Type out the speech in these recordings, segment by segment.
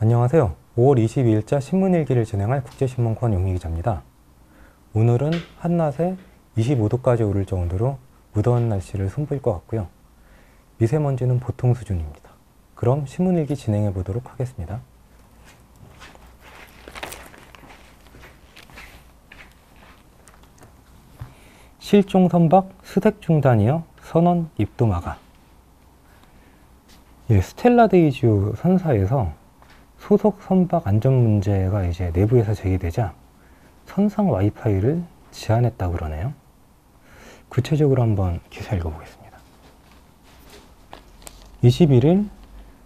안녕하세요. 5월 22일자 신문일기를 진행할 국제신문권 용희 기자입니다. 오늘은 한낮에 25도까지 오를 정도로 무더운 날씨를 선보일 것 같고요. 미세먼지는 보통 수준입니다. 그럼 신문일기 진행해 보도록 하겠습니다. 실종 선박 수색 중단이여 선원 입도 막아. 스텔라 데이지오 선사에서 소속 선박 안전 문제가 이제 내부에서 제기되자 선상 와이파이를 제한했다고 그러네요. 구체적으로 한번 기사 읽어보겠습니다. 21일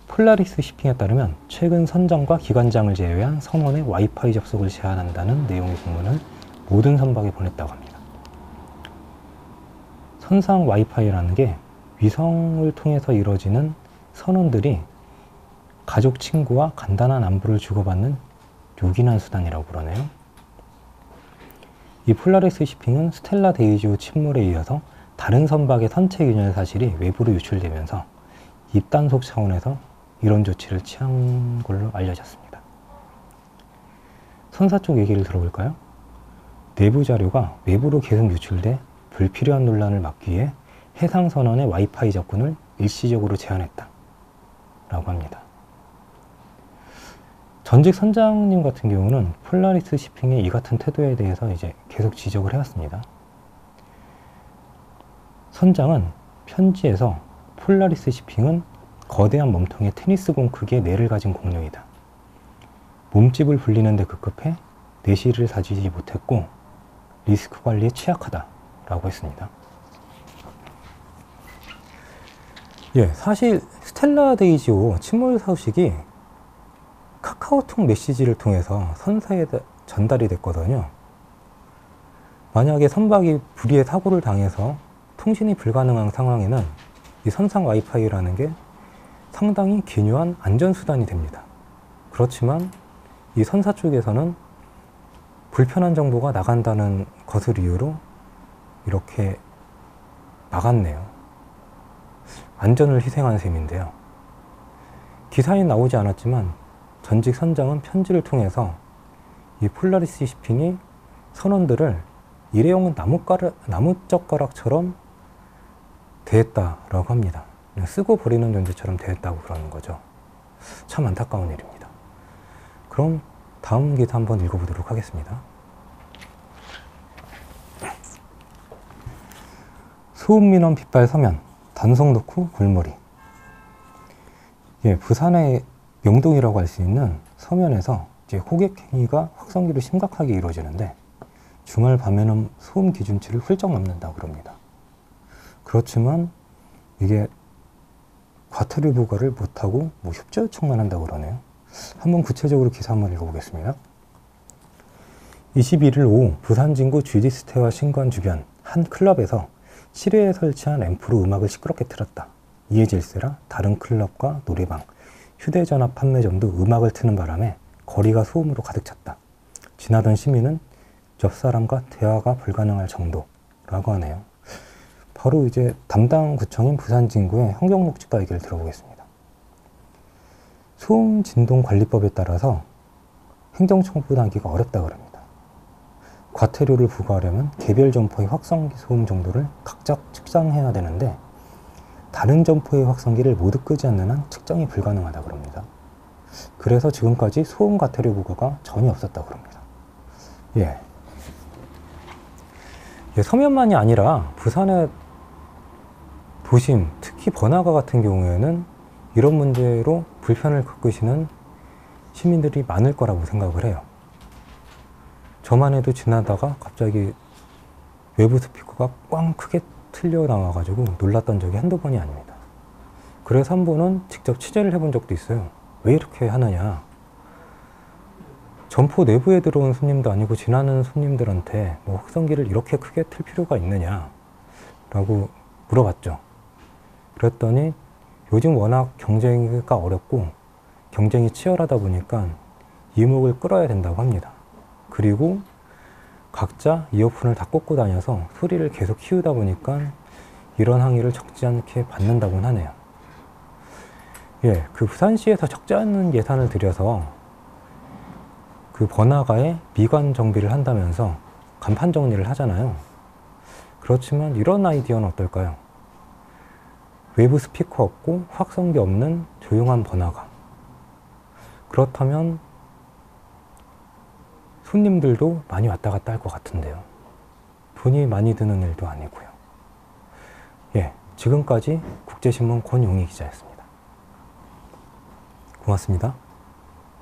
폴라리스 시핑에 따르면 최근 선장과 기관장을 제외한 선원의 와이파이 접속을 제한한다는 내용의 공문을 모든 선박에 보냈다고 합니다. 선상 와이파이라는 게 위성을 통해서 이루어지는 선원들이 가족, 친구와 간단한 안부를 주고받는 요긴한 수단이라고 그러네요. 이 폴라리스 시핑은 스텔라 데이지오 침몰에 이어서 다른 선박의 선체 균열 사실이 외부로 유출되면서 입단속 차원에서 이런 조치를 취한 걸로 알려졌습니다. 선사 쪽 얘기를 들어볼까요? 내부 자료가 외부로 계속 유출돼 불필요한 논란을 막기 위해 해상 선원의 와이파이 접근을 일시적으로 제한했다 라고 합니다. 전직 선장님 같은 경우는 폴라리스 시핑의 이 같은 태도에 대해서 이제 계속 지적을 해왔습니다. 선장은 편지에서 폴라리스 시핑은 거대한 몸통의 테니스공 크기의 뇌를 가진 공룡이다. 몸집을 불리는 데 급급해 내실을 다지지 못했고 리스크 관리에 취약하다 라고 했습니다. 사실 스텔라 데이지오 침몰 소식이 카카오톡 메시지를 통해서 선사에 전달이 됐거든요. 만약에 선박이 불의의 사고를 당해서 통신이 불가능한 상황에는 이 선상 와이파이라는 게 상당히 기묘한 안전수단이 됩니다. 그렇지만 이 선사 쪽에서는 불편한 정보가 나간다는 것을 이유로 이렇게 막았네요. 안전을 희생한 셈인데요. 기사에 나오지 않았지만 전직 선장은 편지를 통해서 이 폴라리스 시핑이 선원들을 일회용 나무젓가락처럼 대했다라고 합니다. 그냥 쓰고 버리는 존재처럼 대했다고 그러는 거죠. 참 안타까운 일입니다. 그럼 다음 기사 한번 읽어보도록 하겠습니다. 소음민원 빗발 서면 단속 놓고 골머리. 부산의 명동이라고 할 수 있는 서면에서 이제 호객 행위가 확성기로 심각하게 이루어지는데 주말 밤에는 소음 기준치를 훌쩍 넘는다고 그럽니다. 그렇지만 이게 과태료 부과를 못하고 협조 요청만 한다고 그러네요. 한번 구체적으로 기사 한번 읽어보겠습니다. 21일 오후 부산 진구 GD스테와 신관 주변 한 클럽에서 실외에 설치한 앰프로 음악을 시끄럽게 틀었다. 이에 질세라 다른 클럽과 노래방, 휴대전화 판매점도 음악을 트는 바람에 거리가 소음으로 가득 찼다. 지나던 시민은 옆 사람과 대화가 불가능할 정도라고 하네요. 바로 이제 담당 구청인 부산 진구의 환경복지과 얘기를 들어보겠습니다. 소음 진동 관리법에 따라서 행정청부하기가 어렵다고 합니다. 과태료를 부과하려면 개별 점포의 확성기 소음 정도를 각각 측정해야 되는데 다른 점포의 확성기를 모두 끄지 않는 한 측정이 불가능하다고 합니다. 그래서 지금까지 소음 과태료 부과가 전혀 없었다고 합니다. 서면만이 아니라 부산의 도심, 특히 번화가 같은 경우에는 이런 문제로 불편을 겪으시는 시민들이 많을 거라고 생각을 해요. 저만 해도 지나다가 갑자기 외부 스피커가 꽝 크게 틀려 나와가지고 놀랐던 적이 한두 번이 아닙니다. 그래서 한 번은 직접 취재를 해본 적도 있어요. 왜 이렇게 하느냐. 점포 내부에 들어온 손님도 아니고 지나는 손님들한테 확성기를 이렇게 크게 틀 필요가 있느냐 라고 물어봤죠. 그랬더니 요즘 워낙 경쟁이 어렵고 경쟁이 치열하다 보니까 이목을 끌어야 된다고 합니다. 그리고 각자 이어폰을 다 꽂고 다녀서 소리를 계속 키우다 보니까 이런 항의를 적지 않게 받는다고는 하네요. 예, 그 부산시에서 적지 않은 예산을 들여서 그 번화가에 미관 정비를 한다면서 간판 정리를 하잖아요. 그렇지만 이런 아이디어는 어떨까요? 외부 스피커 없고 확성기 없는 조용한 번화가. 그렇다면 손님들도 많이 왔다 갔다 할 것 같은데요. 돈이 많이 드는 일도 아니고요. 예, 지금까지 국제신문 권용희 기자였습니다. 고맙습니다.